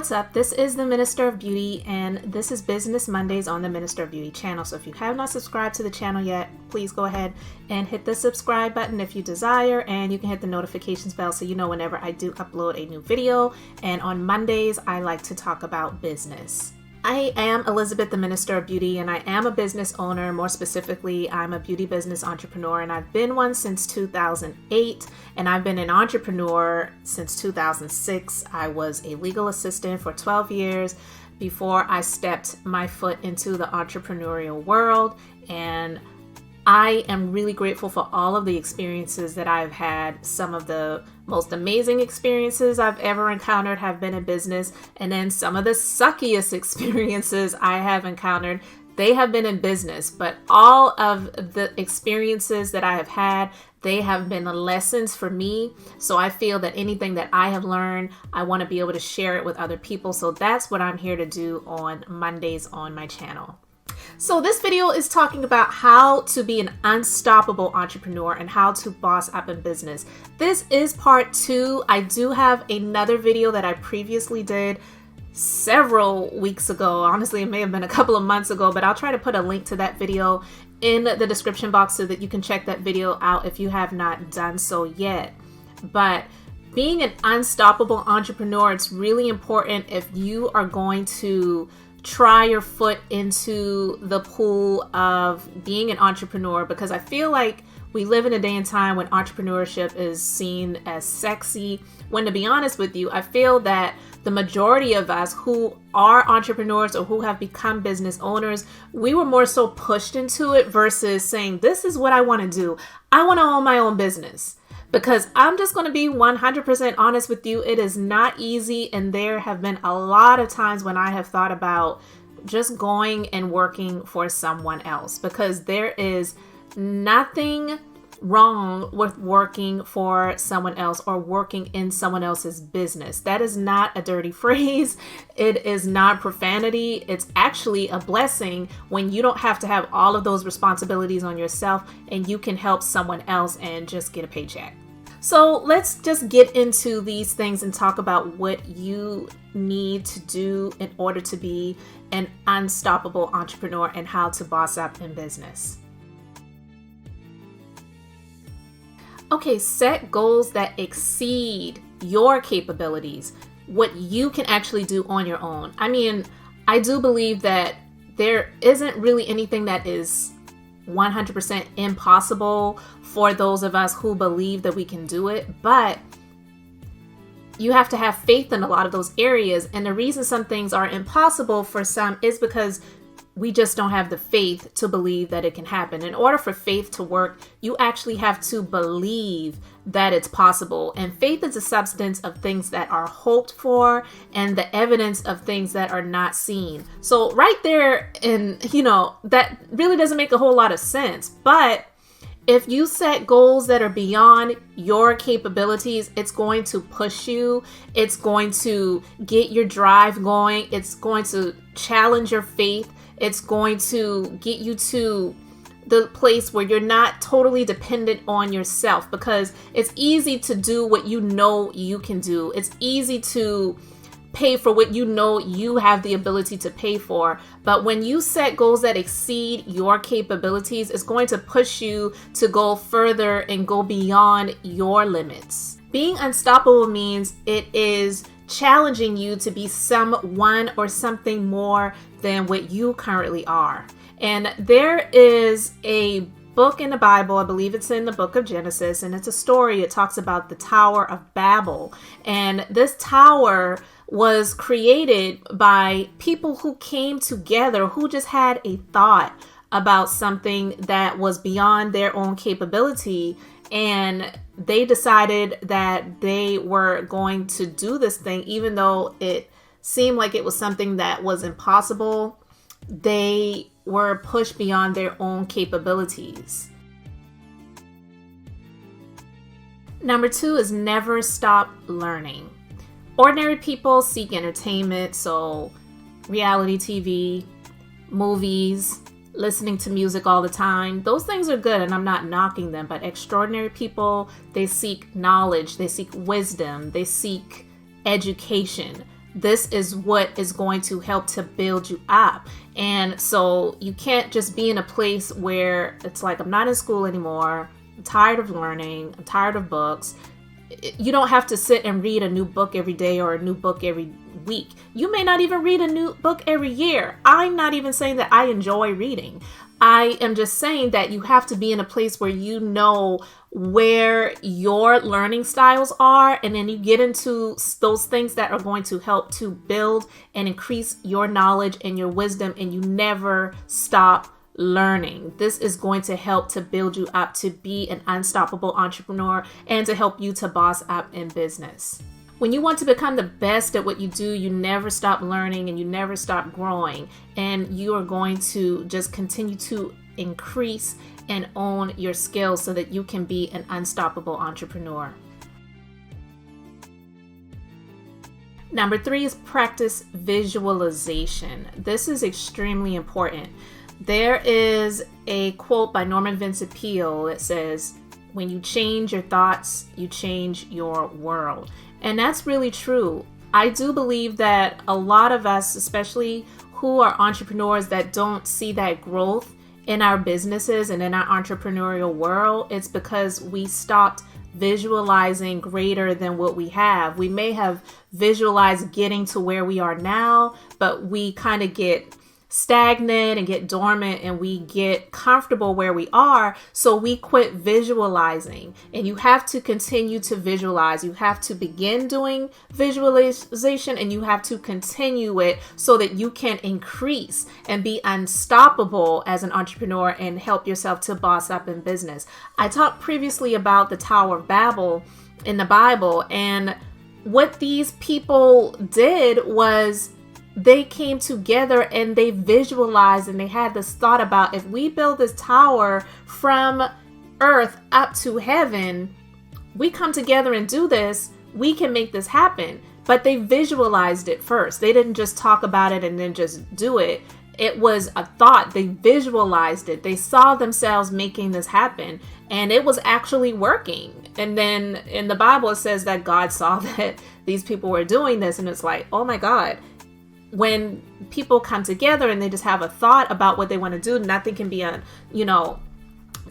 What's up? This is the Minister of Beauty, and this is Business Mondays on the Minister of Beauty channel. So if you have not subscribed to the channel yet, please go ahead and hit the subscribe button if you desire, and you can hit the notifications bell so you know whenever I do upload a new video. And on Mondays, I like to talk about business. I am Elizabeth, the Minister of Beauty, and I am a business owner. More specifically, I'm a beauty business entrepreneur, and I've been one since 2008, and I've been an entrepreneur since 2006. I was a legal assistant for 12 years before I stepped my foot into the entrepreneurial world, and I am really grateful for all of the experiences that I've had. Some of the most amazing experiences I've ever encountered have been in business, and then some of the suckiest experiences I have encountered, they have been in business. But all of the experiences that I have had, they have been lessons for me. So I feel that anything that I have learned, I want to be able to share it with other people. So that's what I'm here to do on Mondays on my channel. So this video is talking about how to be an unstoppable entrepreneur and how to boss up in business. This is part 2. I do have another video that I previously did several weeks ago. Honestly, it may have been a couple of months ago, but I'll try to put a link to that video in the description box so that you can check that video out if you have not done so yet. But being an unstoppable entrepreneur, it's really important if you are going to try your foot into the pool of being an entrepreneur, because I feel like we live in a day and time when entrepreneurship is seen as sexy, when, to be honest with you, I feel that the majority of us who are entrepreneurs or who have become business owners, we were more so pushed into it versus saying, this is what I want to do. I want to own my own business. Because I'm just going to be 100% honest with you, it is not easy, and there have been a lot of times when I have thought about just going and working for someone else, because there is nothing wrong with working for someone else or working in someone else's business. That is not a dirty phrase. It is not profanity. It's actually a blessing when you don't have to have all of those responsibilities on yourself and you can help someone else and just get a paycheck. So let's just get into these things and talk about what you need to do in order to be an unstoppable entrepreneur and how to boss up in business. Okay, set goals that exceed your capabilities, what you can actually do on your own. I mean, I do believe that there isn't really anything that is 100% impossible for those of us who believe that we can do it, but you have to have faith in a lot of those areas. And the reason some things are impossible for some is because we just don't have the faith to believe that it can happen. In order for faith to work, you actually have to believe that it's possible. And faith is a substance of things that are hoped for and the evidence of things that are not seen. So right there, and that really doesn't make a whole lot of sense. But if you set goals that are beyond your capabilities, it's going to push you. It's going to get your drive going. It's going to challenge your faith. It's going to get you to the place where you're not totally dependent on yourself, because it's easy to do what you know you can do. It's easy to pay for what you know you have the ability to pay for. But when you set goals that exceed your capabilities, it's going to push you to go further and go beyond your limits. Being unstoppable means it is challenging you to be someone or something more than what you currently are. And there is a book in the Bible, I believe it's in the book of Genesis, and it's a story. It talks about the Tower of Babel. And this tower was created by people who came together, who just had a thought about something that was beyond their own capability. And they decided that they were going to do this thing, even though it seemed like it was something that was impossible. They were pushed beyond their own capabilities. Number 2 is never stop learning. Ordinary people seek entertainment, so reality TV, movies, listening to music all the time. Those things are good, and I'm not knocking them, but extraordinary people, they seek knowledge, they seek wisdom, they seek education. This is what is going to help to build you up. And so you can't just be in a place where it's like, I'm not in school anymore. I'm tired of learning. I'm tired of books. You don't have to sit and read a new book every day or a new book every week. You may not even read a new book every year. I'm not even saying that I enjoy reading. I am just saying that you have to be in a place where you know where your learning styles are, and then you get into those things that are going to help to build and increase your knowledge and your wisdom, and you never stop learning. This is going to help to build you up to be an unstoppable entrepreneur and to help you to boss up in business. When you want to become the best at what you do, you never stop learning and you never stop growing, and you are going to just continue to increase and own your skills so that you can be an unstoppable entrepreneur. Number 3 is practice visualization. This is extremely important. There is a quote by Norman Vincent Peale that says, "When you change your thoughts, you change your world." And that's really true. I do believe that a lot of us, especially who are entrepreneurs that don't see that growth in our businesses and in our entrepreneurial world, it's because we stopped visualizing greater than what we have. We may have visualized getting to where we are now, but we kind of get stagnant and get dormant and we get comfortable where we are, so we quit visualizing. And you have to continue to visualize. You have to begin doing visualization and you have to continue it so that you can increase and be unstoppable as an entrepreneur and help yourself to boss up in business. I talked previously about the Tower of Babel in the Bible, and what these people did was they came together and they visualized and they had this thought about, if we build this tower from earth up to heaven, we come together and do this, we can make this happen. But they visualized it first. They didn't just talk about it and then just do it. It was a thought. They visualized it. They saw themselves making this happen, and it was actually working. And then in the Bible, it says that God saw that these people were doing this, and it's like, oh my God. When people come together and they just have a thought about what they want to do, nothing can be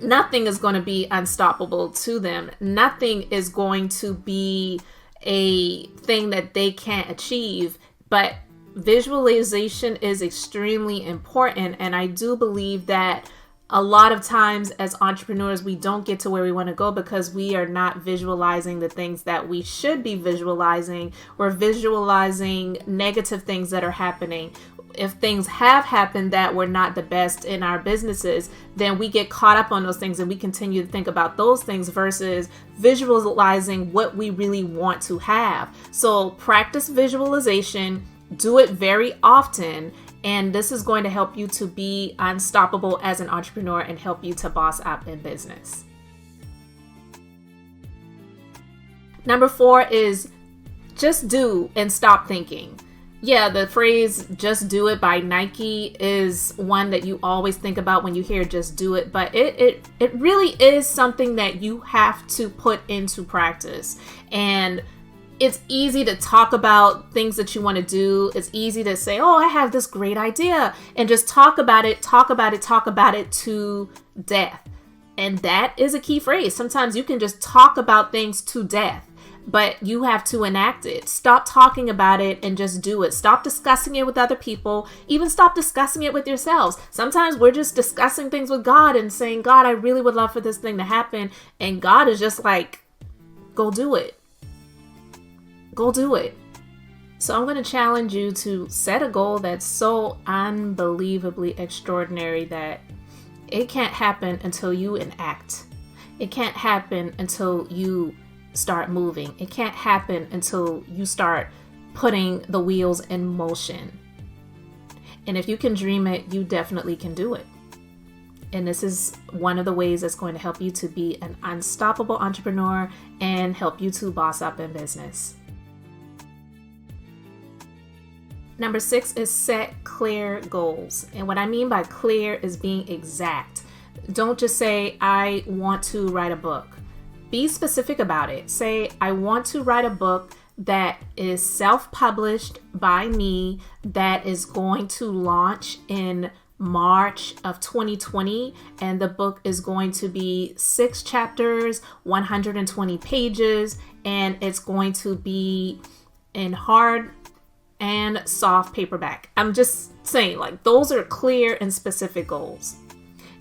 nothing is going to be unstoppable to them. Nothing is going to be a thing that they can't achieve. But visualization is extremely important. And I do believe that a lot of times as entrepreneurs, we don't get to where we want to go because we are not visualizing the things that we should be visualizing. We're visualizing negative things that are happening. If things have happened that were not the best in our businesses, then we get caught up on those things and we continue to think about those things versus visualizing what we really want to have. So practice visualization, do it very often, and this is going to help you to be unstoppable as an entrepreneur and help you to boss up in business. Number 4 is just do and stop thinking. Yeah, the phrase "just do it" by Nike is one that you always think about when you hear "just do it," but it really is something that you have to put into practice. And it's easy to talk about things that you want to do. It's easy to say, oh, I have this great idea, and just talk about it to death. And that is a key phrase. Sometimes you can just talk about things to death, but you have to enact it. Stop talking about it and just do it. Stop discussing it with other people. Even stop discussing it with yourselves. Sometimes we're just discussing things with God and saying, God, I really would love for this thing to happen. And God is just like, go do it. Go do it. So I'm going to challenge you to set a goal that's so unbelievably extraordinary that it can't happen until you enact. It can't happen until you start moving. It can't happen until you start putting the wheels in motion. And if you can dream it, you definitely can do it. And this is one of the ways that's going to help you to be an unstoppable entrepreneur and help you to boss up in business. Number 6 is set clear goals. And what I mean by clear is being exact. Don't just say, I want to write a book. Be specific about it. Say, I want to write a book that is self-published by me that is going to launch in March of 2020, and the book is going to be 6 chapters, 120 pages, and it's going to be in hard and soft paperback. I'm just saying, like, those are clear and specific goals.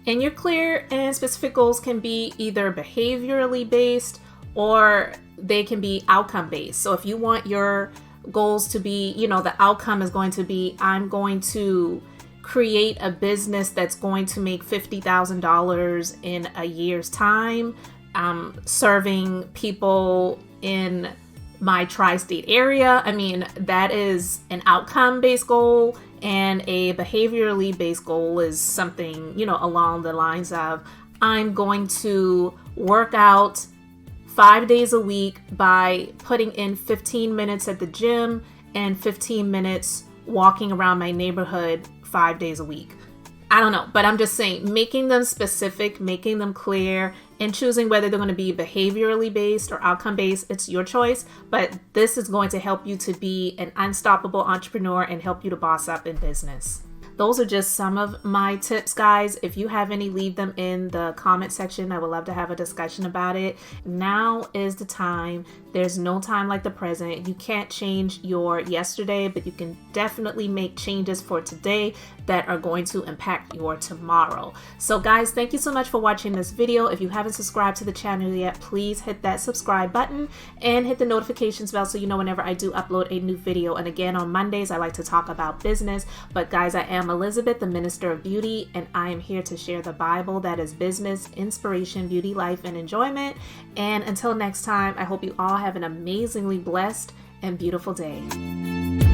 And your clear and specific goals can be either behaviorally based or they can be outcome based. So if you want your goals to be, the outcome is going to be, I'm going to create a business that's going to make $50,000 in a year's time, serving people in my tri-state area. I mean, that is an outcome-based goal, and a behaviorally based goal is something, along the lines of, I'm going to work out 5 days a week by putting in 15 minutes at the gym and 15 minutes walking around my neighborhood 5 days a week. I don't know, but I'm just saying, making them specific, making them clear, and choosing whether they're going to be behaviorally based or outcome based, it's your choice. But this is going to help you to be an unstoppable entrepreneur and help you to boss up in business. Those are just some of my tips, guys. If you have any, leave them in the comment section. I would love to have a discussion about it. Now is the time. There's no time like the present. You can't change your yesterday, but you can definitely make changes for today that are going to impact your tomorrow. So guys, thank you so much for watching this video. If you haven't subscribed to the channel yet, please hit that subscribe button and hit the notifications bell so you know whenever I do upload a new video. And again, on Mondays, I like to talk about business. But guys, I am Elizabeth, the Minister of Beauty, and I am here to share the Bible that is business, inspiration, beauty, life, and enjoyment. And until next time, I hope you all have an amazingly blessed and beautiful day.